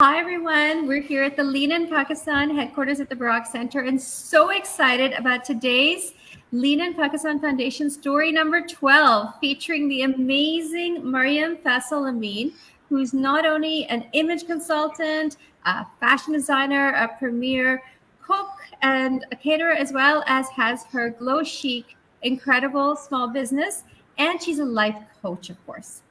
Hi, everyone. We're here at the Lean in Pakistan headquarters at the Barak Center and so excited about today's Lean in Pakistan Foundation story number 12, featuring the amazing Mariam Faisal Amin, who's not only an image consultant, a fashion designer, a premier cook, and a caterer, as well as has her Glow Chic, incredible small business. And she's a life coach, of course.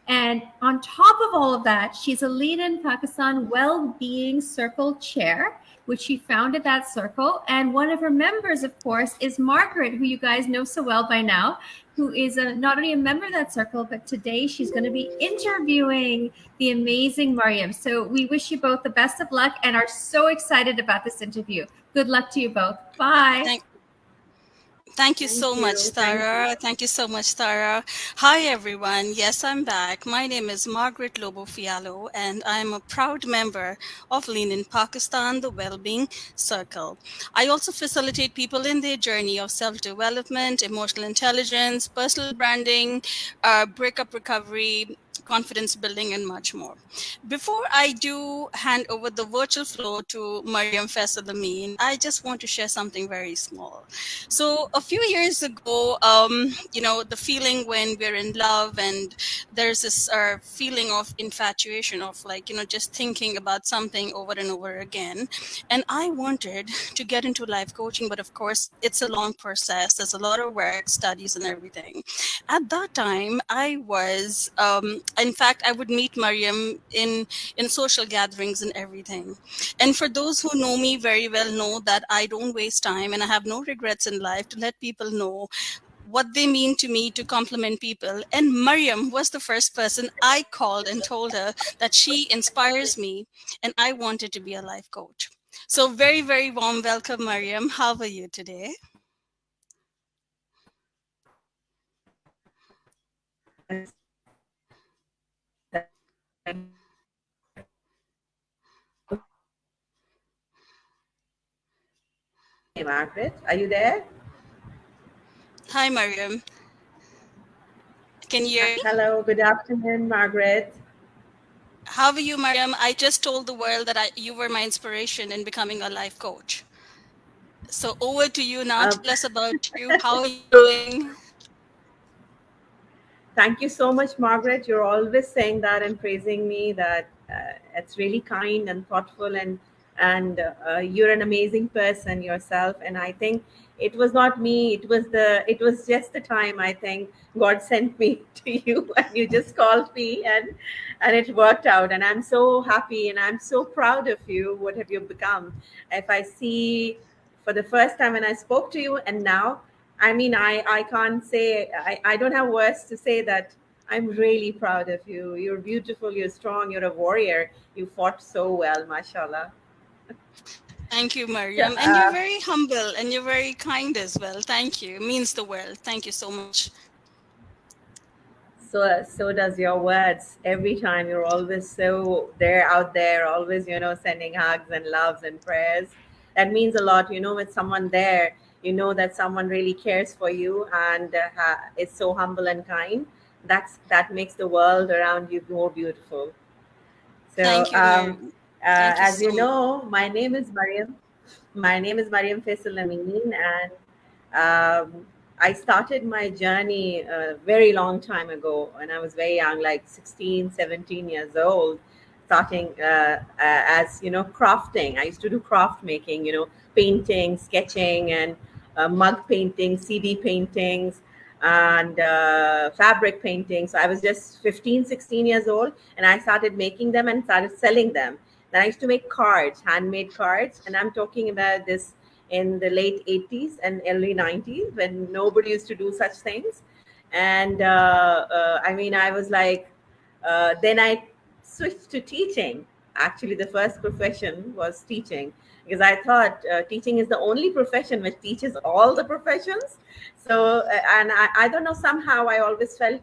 And on top of all of that, she's a lead in Pakistan Well-Being Circle chair, which she founded that circle. And one of her members, of course, is Margaret, who you guys know so well by now, who is not only a member of that circle, but today she's going to be interviewing the amazing Mariam. So we wish you both the best of luck and are so excited about this interview. Good luck to you both. Bye. Thank you so much, Tara. Thank you so much, Tara. Hi, everyone. Yes, I'm back. My name is Margaret Fialho, and I'm a proud member of Lean in Pakistan, the Wellbeing Circle. I also facilitate people in their journey of self-development, emotional intelligence, personal branding, breakup recovery, confidence building, and much more. Before I do hand over the virtual floor to Mariam Faisal Amin, I just want to share something very small. So a few years ago, the feeling when we're in love and there's this feeling of infatuation of just thinking about something over and over again. And I wanted to get into life coaching, but of course, it's a long process. There's a lot of work, studies, and everything. At that time, in fact, I would meet Mariam in social gatherings and everything. And for those who know me very well know that I don't waste time and I have no regrets in life to let people know what they mean to me to compliment people. And Mariam was the first person I called and told her that she inspires me and I wanted to be a life coach. So very, very warm welcome, Mariam. How are you today? Hey, Margaret, are you there? Hi, Mariam. Can you hear me? Hello, good afternoon, Margaret. How are you, Mariam? I just told the world that you were my inspiration in becoming a life coach. So over to you now. Uh, Tell us about you. How are you doing? Thank you so much, Margaret. You're always saying that and praising me. That it's really kind and thoughtful, and you're an amazing person yourself. And I think it was not me. It was just the time. I think God sent me to you, and you just called me, and it worked out. And I'm so happy, and I'm so proud of you. What have you become? If I see for the first time when I spoke to you, and now I mean, I can't say, I don't have words to say that I'm really proud of you. You're beautiful, you're strong, you're a warrior. You fought so well, mashallah. Thank you, So, Mariam. And you're very humble and you're very kind as well. Thank you. It means the world. Thank you so much. so does your words. Every time you're always so there out there, always, sending hugs and loves and prayers. That means a lot, with someone there, that someone really cares for you and is so humble and kind. That makes the world around you more beautiful. So, Thank you, Mariam. Thank you as so you much. know, my name is Mariam. My name is Mariam Faisal Amin, and I started my journey a very long time ago when I was very young, like 16, 17 years old, starting as, crafting. I used to do craft making, painting, sketching, and mug painting, CD paintings, and fabric painting. So I was just 15, 16 years old, and I started making them and started selling them. Then I used to make cards, handmade cards, and I'm talking about this in the late 80s and early 90s when nobody used to do such things. And I mean, I was like, then I switched to teaching. Actually, the first profession was teaching because I thought teaching is the only profession which teaches all the professions. So, and I don't know, somehow I always felt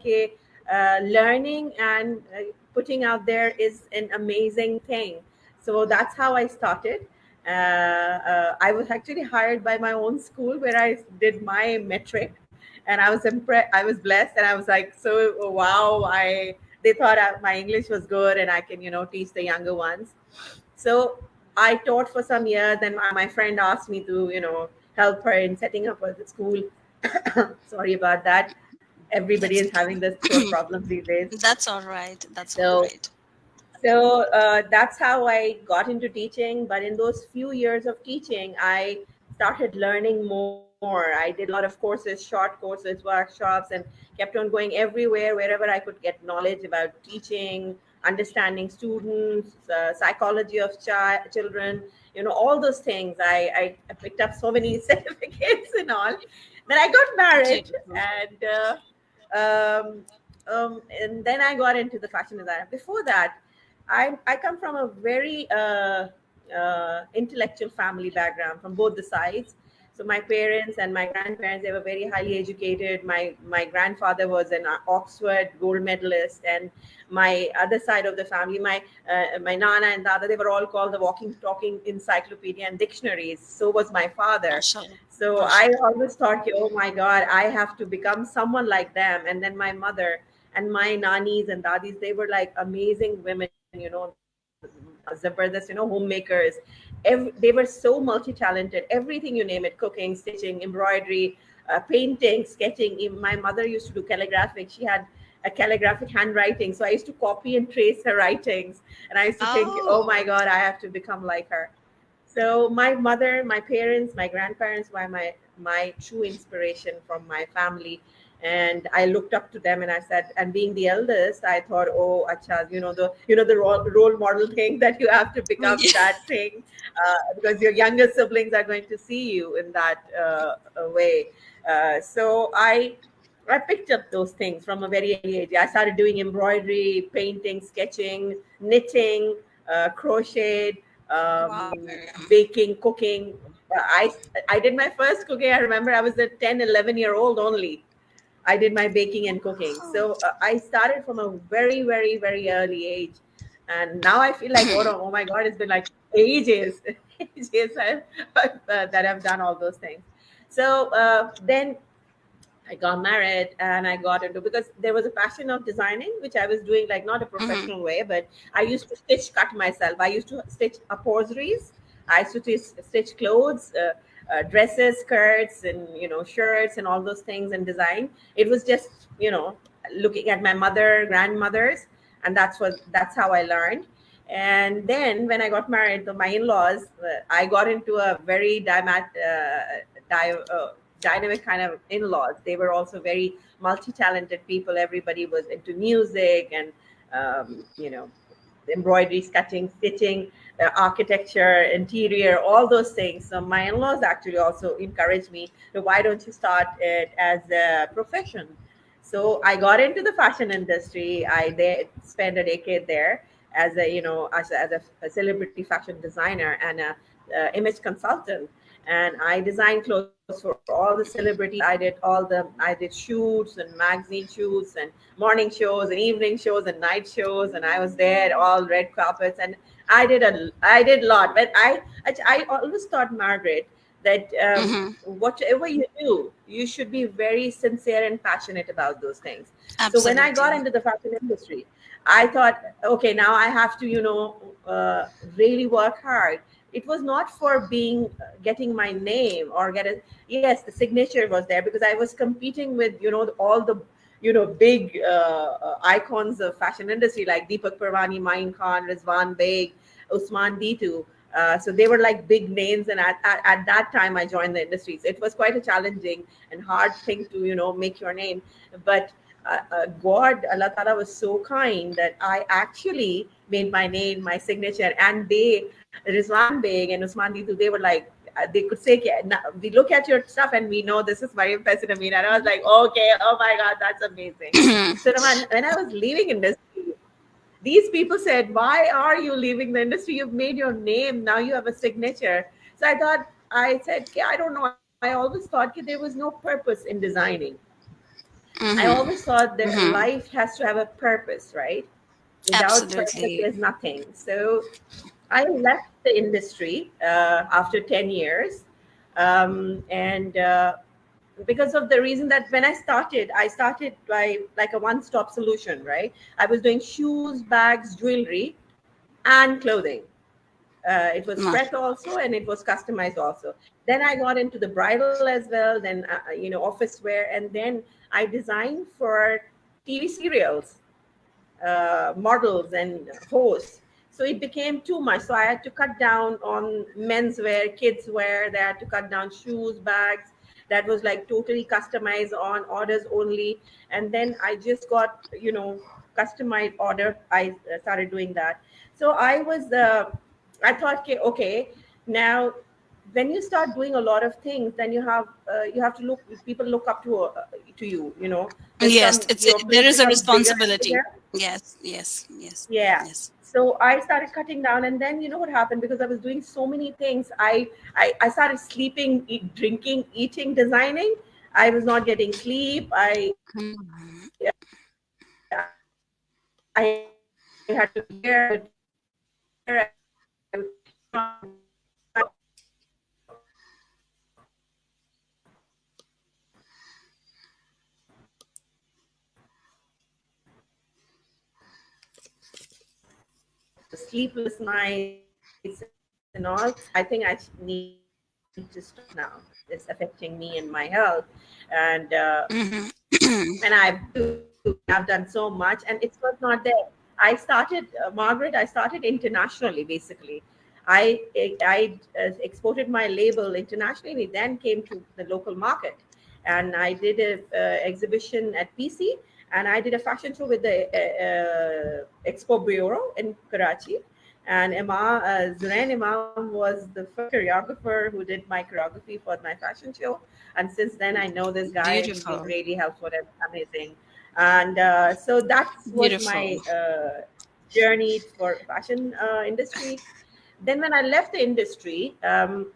learning and putting out there is an amazing thing. So that's how I started. I was actually hired by my own school where I did my metric, and I was impressed. I was blessed, and I was like, so wow, I they thought my English was good and I can, teach the younger ones. So I taught for some years. Then my friend asked me to, help her in setting up the school. Sorry about that. Everybody That's is having this throat problems these days. that's all right. That's all So right. that's how I got into teaching. But in those few years of teaching, I started learning more. I did a lot of courses, short courses, workshops, and kept on going everywhere, wherever I could get knowledge about teaching, understanding students, psychology of children, all those things. I picked up so many certificates and all. Then I got married, Beautiful. and then I got into the fashion design. Before that, I come from a very intellectual family background from both the sides. So my parents and my grandparents, they were very highly educated. My grandfather was an Oxford gold medalist, and my other side of the family, my nana and dada, they were all called the walking, talking encyclopedia and dictionaries. So was my father. Mashallah. So I Mashallah. always thought, oh my God, I have to become someone like them. And then my mother and my nanis and dadis, they were like amazing women, zabardast, homemakers. They were so multi-talented, everything you name it, cooking, stitching, embroidery, painting, sketching. Even my mother used to do calligraphic. She had a calligraphic handwriting. So I used to copy and trace her writings. And I used to think, oh my Oh, God, I have to become like her. So my mother, my parents, my grandparents were my true inspiration from my family, and I looked up to them. And I said, and being the eldest, I thought, oh, acha, the role model thing, that you have to become yeah. that thing, because your younger siblings are going to see you in that way. So I picked up those things from a very early age. I started doing embroidery, painting, sketching, knitting, crochet, Wow. baking, cooking. I did my first cooking. I remember I was a 10, 11-year-old only. I did my baking and cooking. Oh. So I started from a very, very, very early age. And now I feel like, oh my God, it's been like ages, ages that I've done all those things. So then I got married and I got into, because there was a passion of designing, which I was doing, like not a Mhm. professional way, but I used to stitch cut myself. I used to stitch upholsteries. I used to stitch clothes, dresses, skirts, and shirts and all those things, and design. It was just looking at my mother, grandmothers, and that's how I learned. And then when I got married to my in-laws, I got into a very dynamic kind of in-laws. They were also very multi-talented people. Everybody was into music and um, you know embroidery, sketching, stitching, architecture, interior, all those things. So my in-laws actually also encouraged me, why don't you start it as a profession? So I got into the fashion industry. I spent a decade there as a celebrity fashion designer and a image consultant, and I designed clothes for all the celebrities. I did shoots and magazine shoots and morning shows and evening shows and night shows, and I was there all red carpets, and I did a lot. But I always thought, Margaret, that Mhm. whatever you do, you should be very sincere and passionate about those things. So when I got Absolutely. into the fashion industry, I thought, okay, now I have to, really work hard. It was not for being getting my name or get a, yes, the signature was there because I was competing with all the big icons of fashion industry like Deepak Parvani, Main Khan, Rizwan Beg, Usman Ditu. So they were like big names, and at that time I joined the industry. So it was quite a challenging and hard thing to make your name. But God, Allah Ta'ala was so kind that I actually made my name, my signature, and Rizwan Beg and Usman Ditu, they were like, they could say, "Yeah, now we look at your stuff and we know this is Mariam Faisal Amin." And I was like, okay, oh my God, that's amazing. So when I was leaving industry, these people said, why are you leaving the industry? You've made your name. Now you have a signature. So I said, yeah, I don't know. I always thought there was no purpose in designing. I Mhm. always thought that Mhm. life has to have a purpose, right? Without purpose, Absolutely. there's nothing. So I left the industry after 10 years. And because of the reason that when I started by like a one-stop solution, right? I was doing shoes, bags, jewelry, and clothing. It was Ma- fresh also, and it was customized also. Then I got into the bridal as well, then office wear, and then I designed for TV serials, models and hosts. So it became too much. So I had to cut down on menswear, kids wear. They had to cut down shoes, bags. That was like totally customized on orders only. And then I just got, customized order. I started doing that. So I thought, okay, now when you start doing a lot of things, then you have to look. People look up to you. There's yes, some it's your there place is a becomes bigger and responsibility. bigger. Yes, yes, yes, Yeah. yes. So I started cutting down, and then you know what happened, because I was doing so many things. I started sleeping, drinking, eating, designing. I was not getting sleep. Mhm. I had to be here, I would be there, I would sleepless nights and all. I think I need to stop now. It's affecting me and my health, and Mhm. I've done so much, and it was not there. I started, Margaret. I started internationally, basically. I exported my label internationally, then came to the local market, and I did a exhibition at PC, and I did a fashion show with the Expo Bureau in Karachi. And Zurain Imam was the first choreographer who did my choreography for my fashion show. And since then, I know this guy. He's been Beautiful, really helpful and amazing. And so that was beautiful. my journey for fashion industry. Then when I left the industry, um,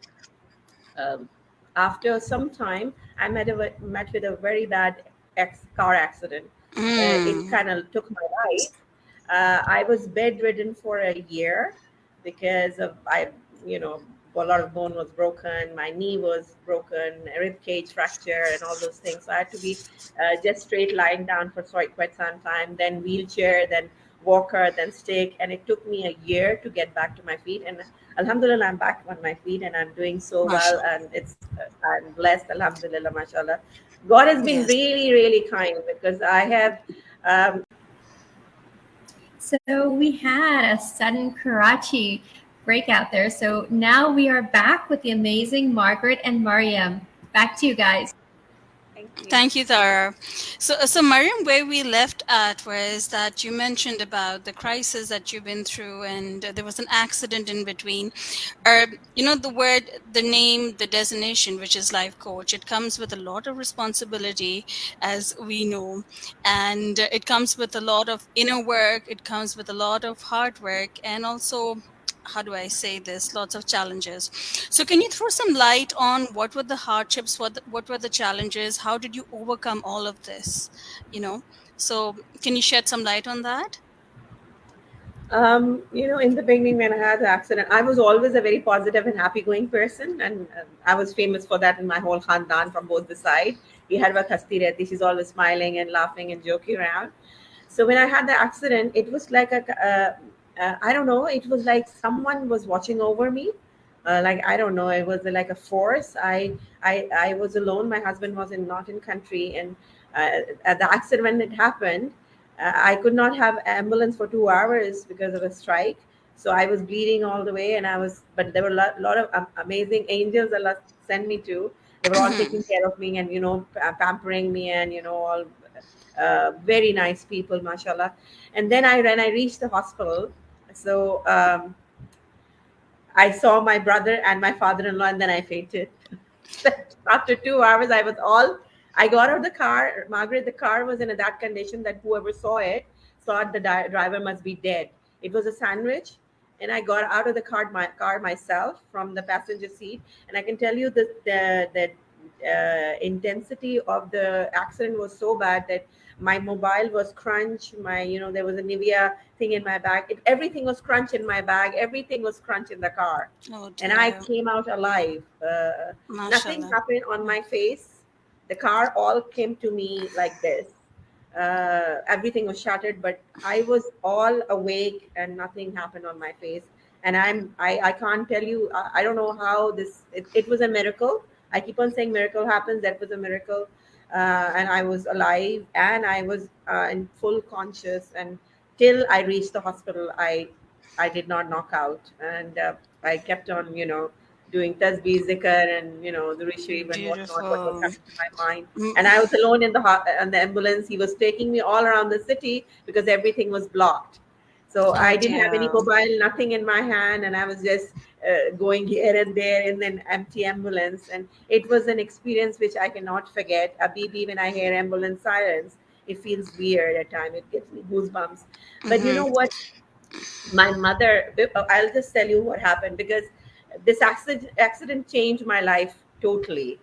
after some time, I met with a very bad car accident. It Mm. kind of took my life. I was bedridden for a year because of a lot of bone was broken, my knee was broken, rib cage fracture, and all those things. So I had to be just straight lying down for quite some time, then wheelchair, then walker, then stick, and it took me a year to get back to my feet. And Alhamdulillah, I'm back on my feet and I'm doing so well, Mashallah. and I'm blessed. Alhamdulillah, mashallah. God has been Yes. really, really kind, because I have. Um, So we had a sudden Karachi breakout there. So now we are back with the amazing Margaret and Mariam. Back to you guys. Thank you. Thank you, Tara. So Mariam, where we left at was that you mentioned about the crisis that you've been through, and there was an accident in between. The word, the name, the designation, which is life coach, it comes with a lot of responsibility, as we know, and it comes with a lot of inner work. It comes with a lot of hard work, and also, how do I say this? Lots of challenges. So, can you throw some light on what were the hardships? What were the challenges? How did you overcome all of this? You know, so can you shed some light on that? In the beginning when I had the accident, I was always a very positive and happy going person, and I was famous for that in my whole khandan from both the side. Ye har waqt hasti rehti. She's always smiling and laughing and joking around. So when I had the accident, it was like I don't know, it was like someone was watching over me. Like I don't know, it was like a force. I was alone. My husband was not in country, and at the accident when it happened, I could not have ambulance for 2 hours because of a strike. So I was bleeding all the way, and but there were lot of amazing angels Allah sent me to. They were all taking care of me and pampering me, and all very nice people, mashallah. And then when I reached the hospital, so I saw my brother and my father-in-law, and then I fainted. After 2 hours, I got out of the car. Margaret, the car was in that condition that whoever saw it thought the driver must be dead. It was a sandwich, and I got out of the car myself from the passenger seat. And I can tell you that the intensity of the accident was so bad that my mobile was crunch. There was a Nivea thing in my bag. Everything was crunch in my bag. Everything was crunch in the car, Oh and I dear, came out alive. Nothing mashallah. happened on my face. The car all came to me like this. Everything was shattered, but I was all awake and nothing happened on my face. And I can't tell you, I don't know how it was a miracle. I keep on saying miracle happens. That was a miracle. And I was alive and I was in full conscious. And till I reached the hospital, I did not knock out. And I kept on, doing tasbih, zikr, and, the ritual and whatnot, what was Beautiful. coming to my mind. Mm, And I was alone in the ambulance. He was taking me all around the city because everything was blocked. So oh I didn't have any dear. mobile, nothing in my hand, and I was just going here and there in an empty ambulance. And it was an experience which I cannot forget. Abibi, when I hear ambulance sirens, it feels weird at times. It gives me goosebumps. But you Hmm. know what? My mother, I'll just tell you what happened, because this accident changed my life totally.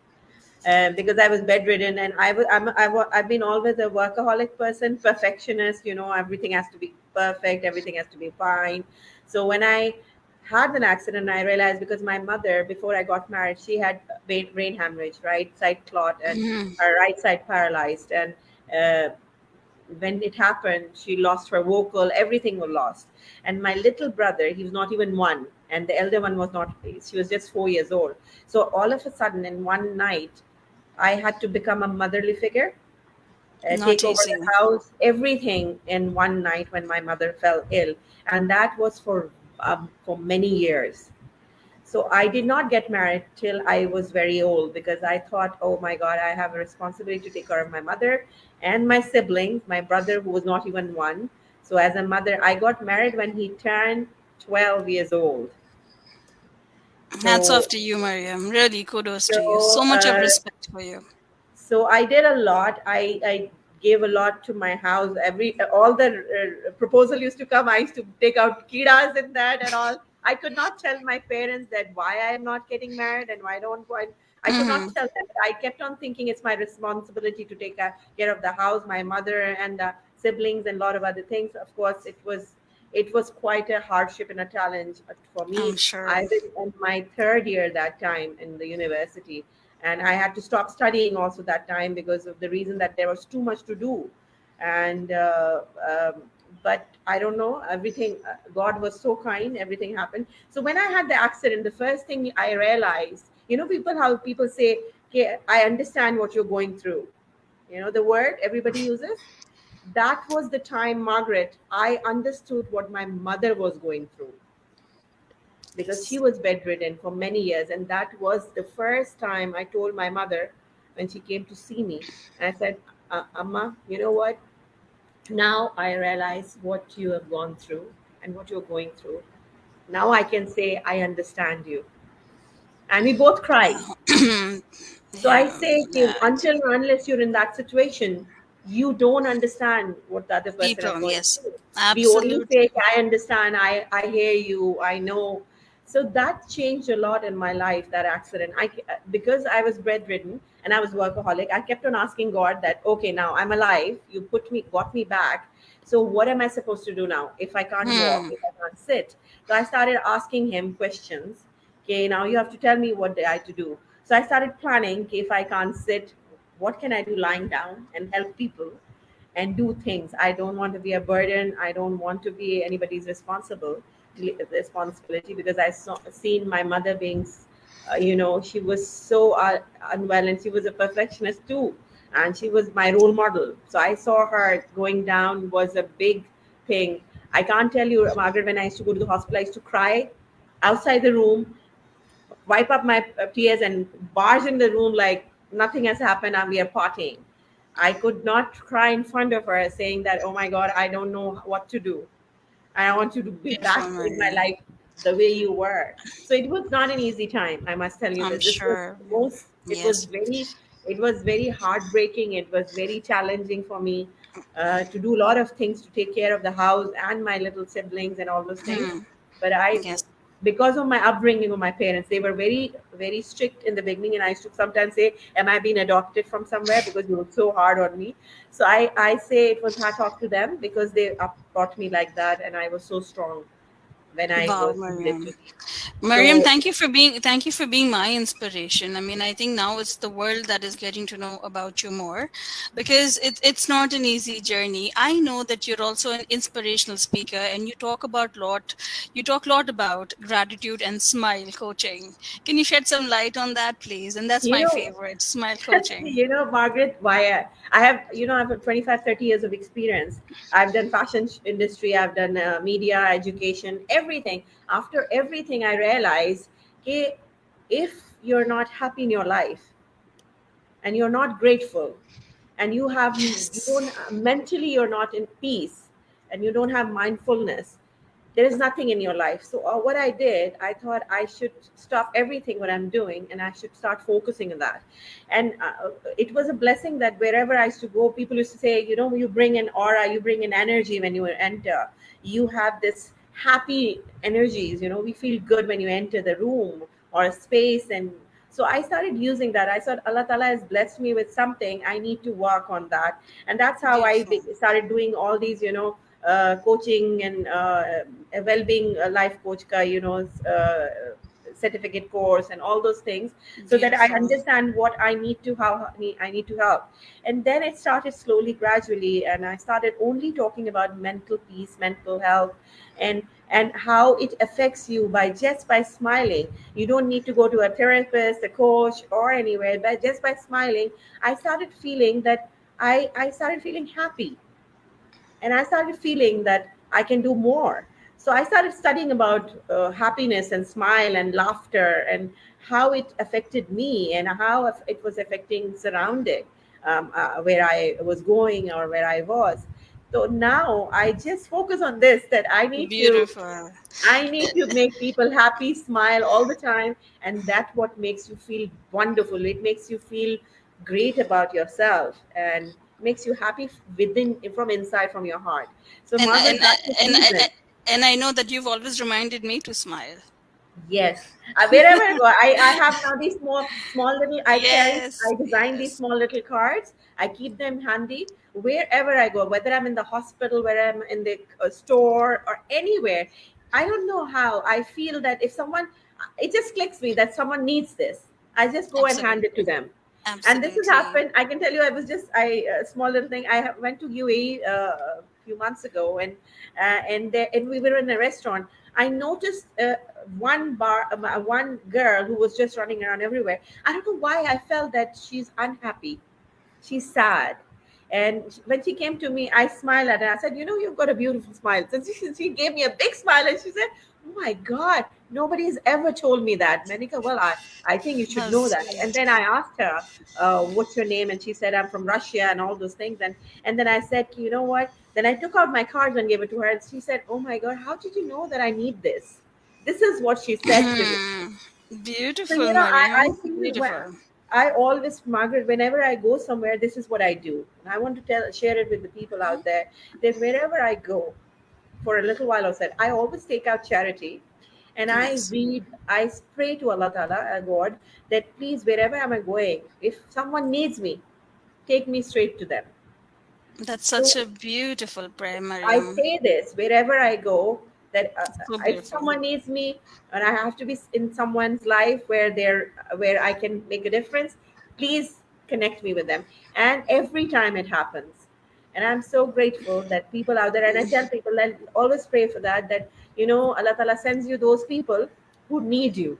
Because I was bedridden, and I've been always a workaholic person, perfectionist. Everything has to be perfect, everything has to be fine. So when I had an accident, I realized, because my mother, before I got married, she had brain hemorrhage, right side clot, and Hmm. her right side paralyzed. And uh, when it happened, she lost her vocal, everything was lost. And my little brother, he was not even one, and the elder one was not, she was just 4 years old. So all of a sudden, in one night, I had to become a motherly figure, Not take over the easy. house, everything in one night when my mother fell ill. And that was for many years. So I did not get married till I was very old, because I thought, oh my God, I have a responsibility to take care of my mother and my siblings, my brother who was not even one. So as a mother, I got married when he turned 12 years old. Hats off So, to you, Mariam. Really, kudos to you. so So much of respect for you. so I did a lot. I gave a lot to my house. All the proposal used to come, I used to take out kidas in that and all. I could not tell my parents that why I am not getting married and why don't why I could Hmm. not tell them. I kept on thinking it's my responsibility to take care of the house, my mother and the siblings, and a lot of other things. Of course, it was quite a hardship and a challenge. But for I'm me, I sure. was in my third year that time in the university, and I had to stop studying also that time, because of the reason that there was too much to do. And but I don't know, everything, God was so kind, everything happened. So when I had the accident, the first thing I realized, how people say, okay, I understand what you're going through, the word everybody uses. That was the time, Margaret, I understood what my mother was going through, because she was bedridden for many years. And that was the first time I told my mother, when she came to see me, and I said, Amma, you know what? Now I realize what you have gone through and what you're going through. Now I can say, I understand you. And we both cried. So I Yeah, say, okay, that until or unless you're in that situation, you don't understand what the other person is people, going yes, through. We only say, absolutely. I understand, I hear you, I know. So that changed a lot in my life, that accident. Because I was bedridden and I was workaholic, I kept on asking God that, okay, now I'm alive, you got me back. So what am I supposed to do now? If I can't walk, Hmm. if I can't sit. So I started asking him questions. Okay, now you have to tell me what I to do. So I started planning, okay, if I can't sit, what can I do lying down and help people and do things. I don't want to be a burden. I don't want to be anybody's responsibility, because seen my mother being, she was so unwell, and she was a perfectionist too, and she was my role model. So I saw her going down was a big thing. I can't tell you, Margaret, when I used to go to the hospital, I used to cry outside the room, wipe up my tears, and barge in the room like nothing has happened and we are partying. I could not cry in front of her saying that, oh my God, I don't know what to do. I want you to be Beautiful, back in my Mariam. life the way you were. So it was not an easy time. I must tell you I'm this. This was sure. most, Yes. it was very heartbreaking. It was very challenging for me to do a lot of things, to take care of the house and my little siblings and all those things. Hmm. But Yes. because of my upbringing of my parents, they were very, very strict in the beginning. And I used to sometimes say, am I being adopted from somewhere? Because you were so hard on me. So I say it was hard talk to them, because they taught me like that. And I was so strong. when I Wow, was Mariam. literally. Mariam, So thank you for being my inspiration. I mean, I think now it's the world that is getting to know about you more, because it's not an easy journey. I know that you're also an inspirational speaker, and you talk a lot about gratitude and smile coaching. Can you shed some light on that, please? And that's you my know, favorite, smile coaching. Margaret, why I have, I have 25, 30 years of experience. I've done fashion industry, I've done media, education, everything. After everything, I realized, okay, if you're not happy in your life and you're not grateful and you Yes. don't mentally you're not in peace and you don't have mindfulness, there is nothing in your life. So what I did, I thought I should stop everything what I'm doing and I should start focusing on that. And it was a blessing that wherever I used to go, people used to say, you bring an aura, you bring an energy when you enter. You have this happy energies, we feel good when you enter the room or a space. And so I started using that. I thought Allah Ta'ala has blessed me with something. I need to work on that. And that's how Beautiful. started doing all these, coaching and well-being life coach ka, certificate course and all those things, so that I Beautiful. understand what I need to, how I need to help. And then it started slowly, gradually, and I started only talking about mental peace, mental health, and how it affects you by smiling. You don't need to go to a therapist, a coach, or anywhere, but just by smiling, I started feeling that I started feeling happy, and I started feeling that I can do more. So I started studying about happiness and smile and laughter and how it affected me and how it was affecting surrounding, where I was going or where I was. So now I just focus on this, that Beautiful. I need to make people happy, smile all the time, and that's what makes you feel wonderful. It makes you feel great about yourself and makes you happy within, from inside, from your heart. So, And Margaret, and that's the and reason. and I know that you've always reminded me to smile. Yes. Wherever I go, I have now these small little, Yes, I design these yes, small little cards. I keep them handy wherever I go, whether I'm in the hospital, whether I'm in the store or anywhere. I don't know how. I feel that if someone, it just clicks me that someone needs this. I just go and hand it to absolutely, them. And this has absolutely. happened. I can tell you, I was just, small little thing. Went to UAE a few months ago, and we were in a restaurant. I noticed one girl who was just running around everywhere. I don't know why I felt that she's unhappy, she's sad. And when she came to me, I smiled at her. I said, you've got a beautiful smile. So she gave me a big smile and she said, oh my God, nobody's ever told me that. Manika, well, I think you should How know that. And sweet. then I asked her, what's your name? And she said, I'm from Russia and all those things. And then I said, you know what? Then I took out my cards and gave it to her. And she said, oh my God, how did you know that I need this? This is what she said to me. Hmm. So, Beautiful, I Mariam. feel Beautiful. I always, Margaret, whenever I go somewhere, this is what I do. And I want to share it with the people out there that wherever I go for a little while outside, I always take out charity and Yes, I pray to Allah Ta'ala, God, that please, wherever am I going, if someone needs me, take me straight to them. that's such So a beautiful prayer, I Mariam. say this wherever I go, that So if beautiful. someone needs me and I have to be in someone's life where I can make a difference, please connect me with them. And every time it happens, and I'm so grateful that people out there. And I tell people that always pray for that. That Allah Taala sends you those people who need you,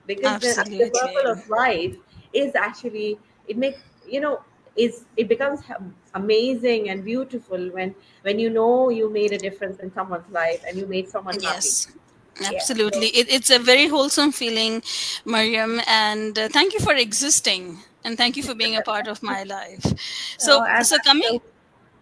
because the Absolutely. purpose of life is actually, it make you know is it becomes amazing and beautiful when you made a difference in someone's life and you made someone happy. Yes, Yeah, absolutely. so It's a very wholesome feeling, Mariam, and thank you for existing, and thank you for being a part of my life. So, so I'm coming so,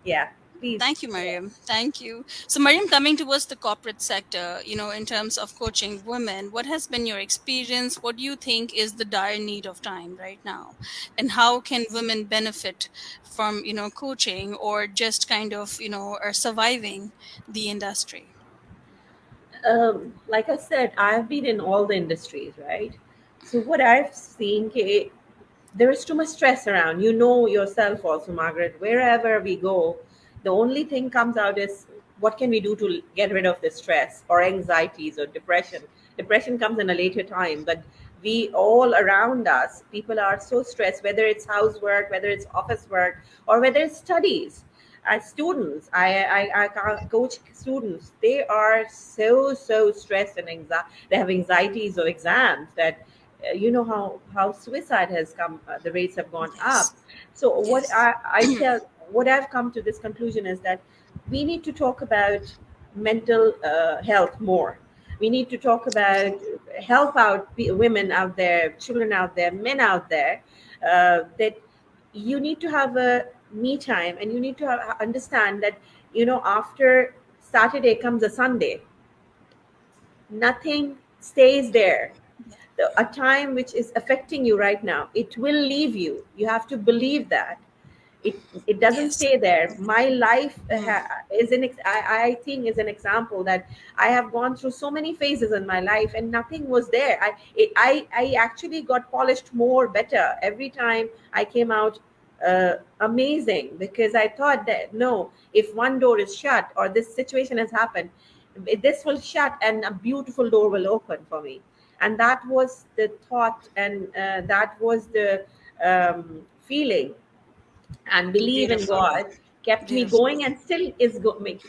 yeah, please. Thank you, Mariam. Thank you. So, Mariam, coming towards the corporate sector, in terms of coaching women, what has been your experience? What do you think is the dire need of time right now? And how can women benefit from, coaching, or just kind of, are surviving the industry? Like I said, I've been in all the industries, right? So what I've seen, there is too much stress around. You know yourself also, Margaret. Wherever we go, the only thing comes out is what can we do to get rid of the stress or anxieties or depression? Depression comes in a later time, but we all around us, people are so stressed, whether it's housework, whether it's office work, or whether it's studies. As students, coach students. They are so stressed and they have anxieties of exams that you know how suicide has come. The rates have gone Yes. up. So what Yes. what I've come to this conclusion is that we need to talk about mental health more. We need to talk about help out women out there, children out there, men out there, that you need to have a me time, and you need to understand that after Saturday comes a Sunday. Nothing stays there. A time which is affecting you right now, it will leave you. You have to believe that it doesn't Yes. stay there. My life Mm. is I think is an example that I have gone through so many phases in my life, and nothing was there. I actually got polished more better every time I came out, amazing, because I thought that no, if one door is shut or this situation has happened, this will shut and a beautiful door will open for me. And that was the thought, and that was the feeling, and believe in Beautiful. God kept me Beautiful. going, and still is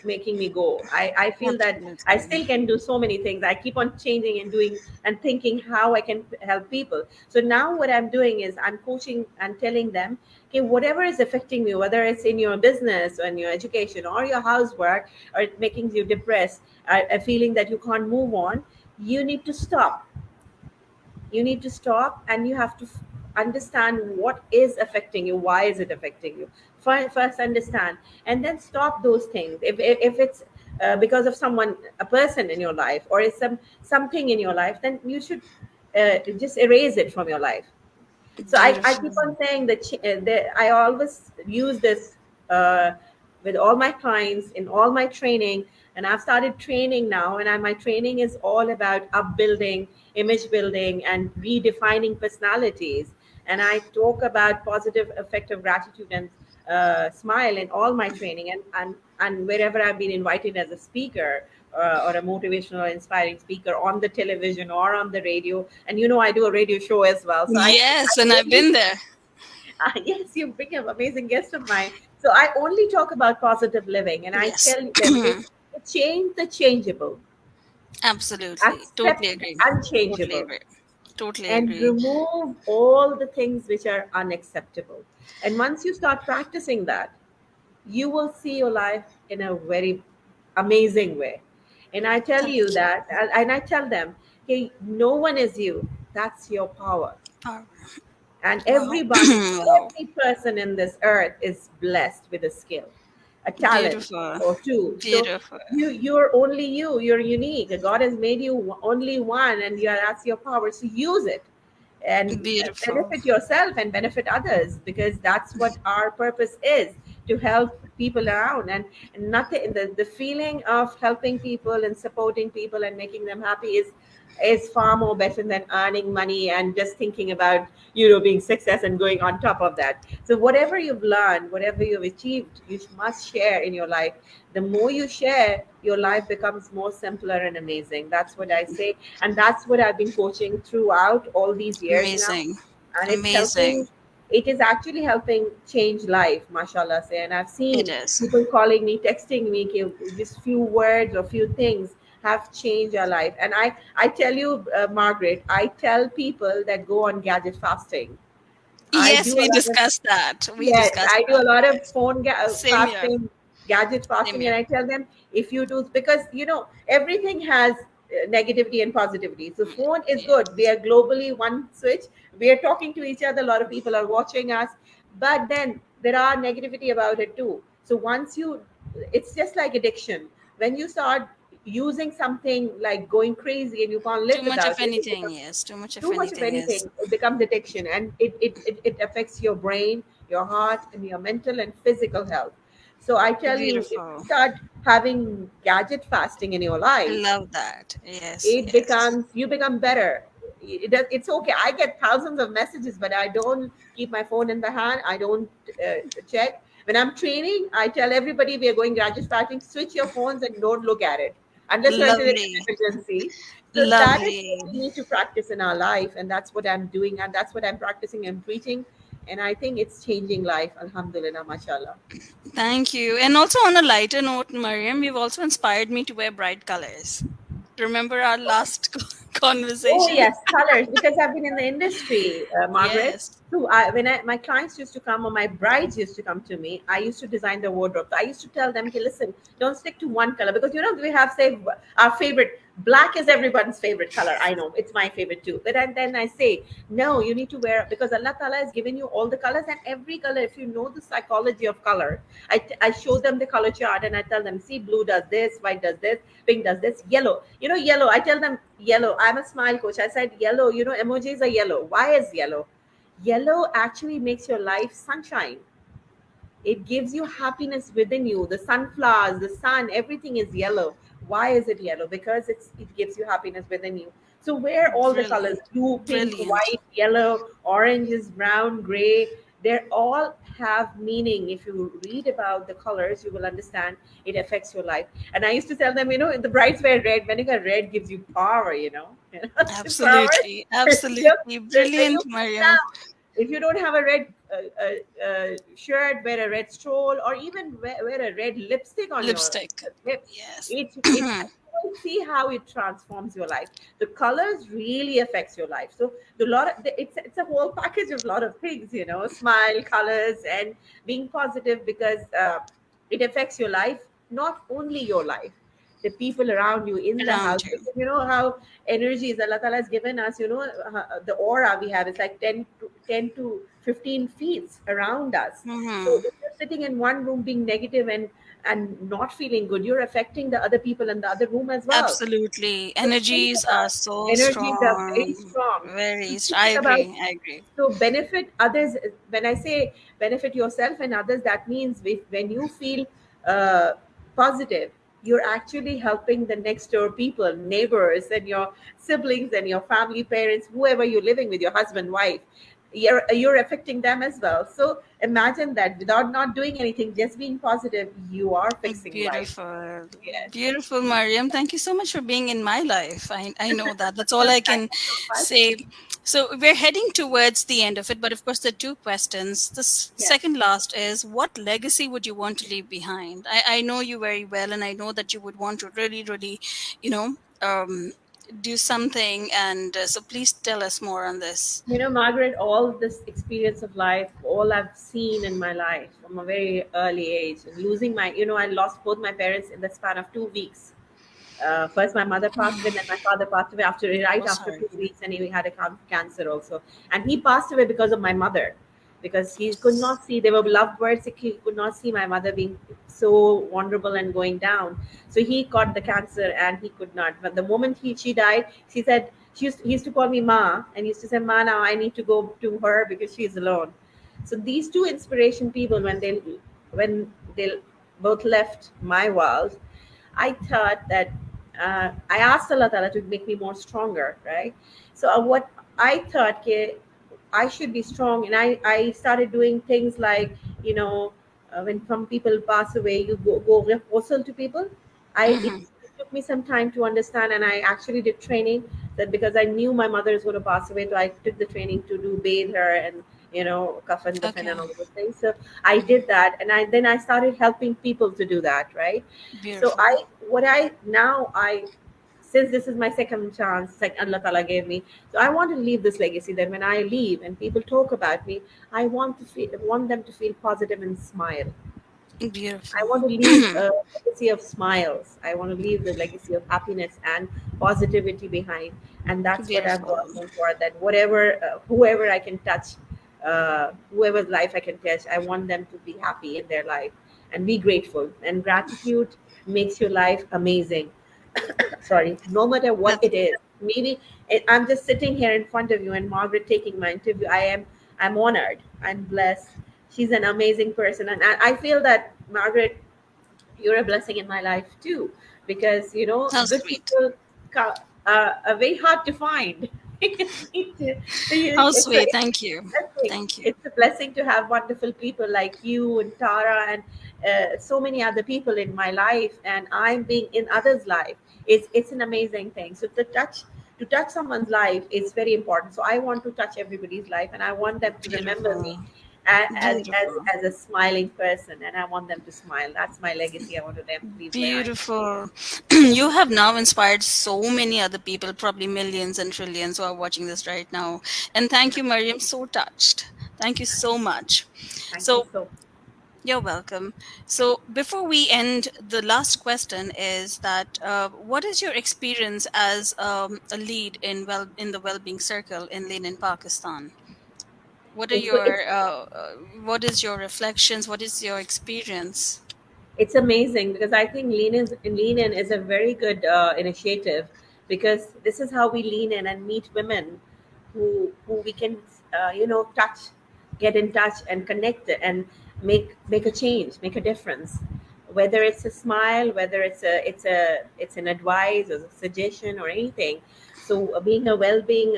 making me go. I feel that I Absolutely. still can do so many things. I keep on changing and doing and thinking how I can help people. So now what I'm doing is I'm coaching and telling them, okay, whatever is affecting you, whether it's in your business or in your education or your housework, or it making you depressed, a feeling that you can't move on, you need to stop. You need to stop, and you have to understand what is affecting you, why is it affecting you. First understand, and then stop those things. If it's because of someone, a person in your life, or it's something in your life, then you should just erase it from your life. So I keep Beautiful. on saying that I always use this uh, with all my clients in all my training, and I've started training now, and my training is all about upbuilding, image building, and redefining personalities. And I talk about positive effect of gratitude and smile in all my training, and wherever I've been invited as a speaker, or a motivational or inspiring speaker on the television or on the radio. And I do a radio show as well. So I Yes, and I've only been there. yes, you bring an amazing guest of mine. So I only talk about positive living, and I Yes. tell them, okay, change the changeable, Absolutely. Totally accept the agree. Totally unchangeable, agree. Totally and agree. remove all the things which are unacceptable. And once you start practicing that, you will see your life in a very amazing way. And I tell Thank you you. that, and I tell them, hey, no one is you. That's your power. Power. And Wow. everyone, Wow. every person in this earth is blessed with a skill, a talent, Beautiful. or two. So Beautiful. you're only you. You're unique. God has made you only one, and that's your power. So use it, and Beautiful. benefit yourself and benefit others, because that's what our purpose is, to help people around. And nothing, the feeling of helping people and supporting people and making them happy is far more better than earning money and just thinking about being success and going on top of that. So whatever you've learned, whatever you've achieved, you must share in your life. The more you share, your life becomes more simpler and amazing. That's what I say, and that's what I've been coaching throughout all these years now. Amazing. And it's Amazing. helping, it is actually helping change life, mashallah say. And I've It seen is. people calling me, texting me, "Okay, just few words or few things have changed our life." And I tell you, Margaret, I tell people that go on gadget fasting. I Yes, do a we lot of discussed that. We Yes, discussed I do that. a lot of Yes. phone Same here. fasting, gadget Same fasting, and here. I tell them, if you do, because everything has negativity and positivity. So phone is good. We Yes. are globally one switch. We are talking to each other. A lot of people are watching us, but then there are negativity about it too. So it's just like addiction. When you start using something like going crazy and you can't live Too much of without it, it anything. becomes Yes. Too much of too much of anything is anything, it becomes addiction, and it affects your brain, your heart, and your mental and physical health. So I tell you, if you beautiful. start having gadget fasting in your I life, love that. Yes. Yes. you become better. It's okay. I get thousands of messages, but I don't keep my phone in the hand. I don't check. When I'm training, I tell everybody we are going graduate starting, switch your phones and don't look at it unless or until it's Lovely. an emergency. So that is Lovely. what we need to practice in our life, and that's what I'm doing, and that's what I'm practicing and preaching. And I think it's changing life. Alhamdulillah, mashallah. Thank you. And also on a lighter note, Mariam, you've also inspired me to wear bright colors. Remember our last Oh conversation? yes, colors. Because I've been in the industry, Margaret. Yes. So my clients used to come, or my brides used to come to me, I used to design the wardrobe. So I used to tell them, okay, listen, don't stick to one color, because we have, say, our favorite. Black is everyone's favorite color. I know it's my favorite too. But then I say, no, you need to wear, because Allah Ta'ala has given you all the colors, and every color. If you know the psychology of color, I show them the color chart and I tell them, see, blue does this, white does this, pink does this, yellow. Yellow. I tell them yellow. I'm a smile coach. I said yellow. Emojis are yellow. Why is yellow? Yellow actually makes your life sunshine. It gives you happiness within you. The sunflowers, the sun, everything is yellow. Why is it yellow? Because it gives you happiness within you. So wear all the colors: Brilliant. blue, pink, Brilliant. white, yellow, oranges, brown, gray. They all have meaning. If you read about the colors, you will understand it affects your life. And I used to tell them, the brides wear red. Vinegar red gives you power, power. Absolutely. So Absolutely. when you Brilliant, feel Mariam. down, if you don't have a red shirt, wear a red stroll, or even wear a red lipstick on your Lipstick. lips. Yes. It will see how it transforms your life. The colors really affects your life. So it's a whole package of a lot of things. Smile, colors, and being positive, because it affects your life, not only your life, the people around you in the house. Around you. Because you know how energies Allah Ta'ala has given us, the aura we have is like 10 to 15 feet around us. So Mm-hmm. if you're sitting in one room being negative and not feeling good, you're affecting the other people in the other room as well. Absolutely. So think Energies are about so energies are very strong. strong. So Very strong. think I about, agree. I agree. so benefit others. When I say benefit yourself and others, that means when you feel uh, positive, you're actually helping the next door people, neighbors, and your siblings and your family, parents, whoever you're living with, your husband, wife. You're affecting them as well. So imagine that, without not doing anything, just being positive, you are fixing life. Beautiful. Yes. Beautiful, Mariam. Thank you so much for being in my life. I know that. That's all I Thank can you so much. say. So we're heading towards the end of it, but of course, the two questions. The Yes. second last is, what legacy would you want to leave behind? I know you very well, and I know that you would want to really, really, you know, um, do something. And so please tell us more on this. Margaret, all this experience of life, all I've seen in my life from a very early age, and losing I lost both my parents in the span of 2 weeks. First, my mother passed away, then my father passed away right Oh, after sorry. 2 weeks, and he had a cancer also. And he passed away because of my mother, because he could not see. They were lovebirds. He could not see my mother being so vulnerable and going down. So he caught the cancer, and he could not. But the moment she died, she said he used to call me Ma, and he used to say, Ma, now I need to go to her because she's alone. So these two inspiration people, when they both left my world, I thought that I asked Allah Ta'ala to make me more stronger, right? So what I thought, I should be strong, and I started doing things like, when some people pass away, you go rehearsal to people. It Hmm. took me some time to understand, and I actually did training, that because I knew my mother is going to pass away, so I took the training to do bathe her and kafan dafan Okay. and all those things. So I did that, and then I started helping people to do that, right? So Beautiful. I since this is my second chance, like Allah Ta'ala gave me, so I want to leave this legacy that when I leave and people talk about me, I want them to feel positive and smile. I Beautiful. want to leave a legacy of smiles. I want to leave the legacy of happiness and positivity behind, and that's what I'm Beautiful. working for. That whoever I can touch, whoever's life I can touch, I want them to be happy in their life and be grateful. And gratitude makes your life amazing. Sorry, no matter what That's it is. Maybe I'm just sitting here in front of you, and Margaret taking my interview. I'm honored. I'm blessed. She's an amazing person, and I feel that, Margaret, you're a blessing in my life too, because how good sweet. people are very hard to find. You need to- How it's a, sweet. Thank you. Thank you. It's a blessing to have wonderful people like you and Tara and so many other people in my life, and I'm being in others' life. It's an amazing thing. So to touch someone's life is very important. So I want to touch everybody's life, and I want them to remember me Beautiful. Beautiful. as a smiling person, and I want them to smile. That's my legacy I want to leave behind. Beautiful. You have now inspired so many other people, probably millions and trillions who are watching this right now. And thank you, Mariam. So touched. Thank you so much. Thank you So, so. you're welcome. So, before we end, the last question is that what is your experience as a lead in the well-being circle in Lean in Pakistan? What are It's what is your reflections? What is your experience? it's amazing because I think lean in is a very good initiative, because this is how we lean in and meet women who we can touch, get in touch and connect and make a change, make a difference, whether it's a smile, whether it's an advice or a suggestion or anything. So being a well-being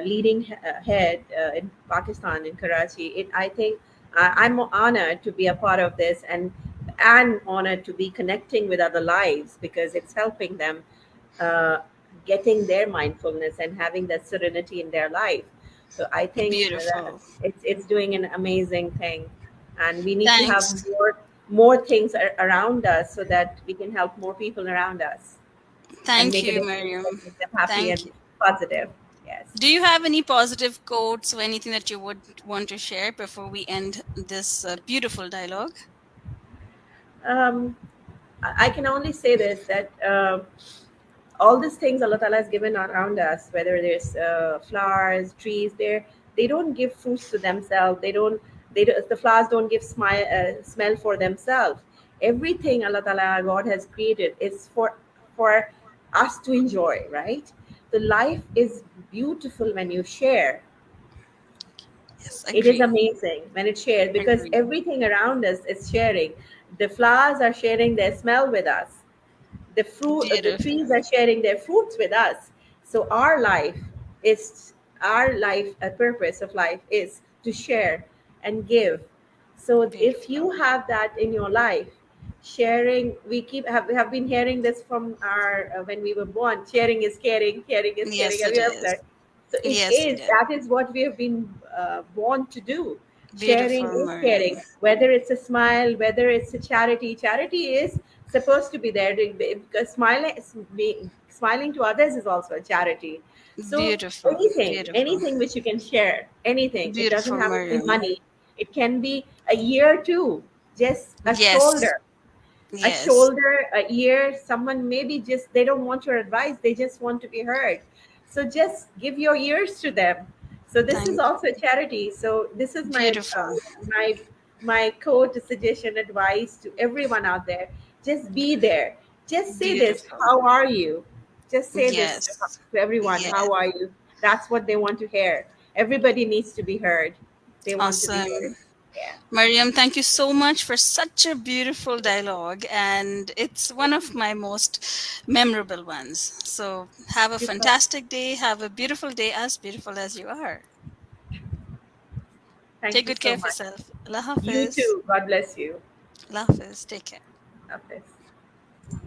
leading head in Pakistan, in Karachi, I think I'm honored to be a part of this, and honored to be connecting with other lives, because it's helping them uh, getting their mindfulness and having that serenity in their life. So I think that Beautiful. it's doing an amazing thing, and we need to have Thanks. more things around us so that we can help more people around us and Thank make a you, difference and Mariam. make them happy Thank and you. positive. Yes. Do you have any positive quotes or anything that you would want to share before we end this beautiful dialogue? Um, I can only say this, that all these things Allah Ta'ala has given around us, whether there's flowers, trees, they don't give fruits to themselves. The flowers don't give smell for themselves. Everything Allah Ta'ala, God has created, is for us to enjoy, right? The life is beautiful when you share. Yes, It is agree. amazing when it's shared, because Agree. everything around us is sharing. The flowers are sharing their smell with us, the trees Beautiful. are sharing their fruits with us. So is our life a purpose of life is to share and give. So if you Beautiful. have that in your life, sharing, we have been hearing this from our when we were born, sharing is caring, caring is caring. Yes, Have it you heard is. that? So Yes, it is. that is what we have been born to do. Sharing Beautiful, is Mariam. caring, whether it's a smile, whether it's a charity is supposed to be there, because smiling to others is also a charity. So Beautiful. Beautiful. anything which you can share, anything, it doesn't Beautiful, have to be Mariam. money. It can be a year too, just Yes. a Yes. shoulder, a ear. Someone maybe just they don't want your advice, they just want to be heard. So just give your ears to them. So this is Thank also a charity. So this is Beautiful. my my code, suggestion, advice to everyone out there. Just be there. Just say this, Beautiful. how are you? Just say this Yes. to everyone, Yes. how are you? That's what they want to hear. Everybody needs to be heard. They want to be heard. Awesome. Yeah. Mariam, thank you so much for such a beautiful dialogue, and it's one of my most memorable ones. So, have a fantastic day. Have a beautiful as you are. Thank Take you good care so of much. yourself. Allah You Hafiz. too. God bless you. Allah Hafiz. Take care. Hafiz.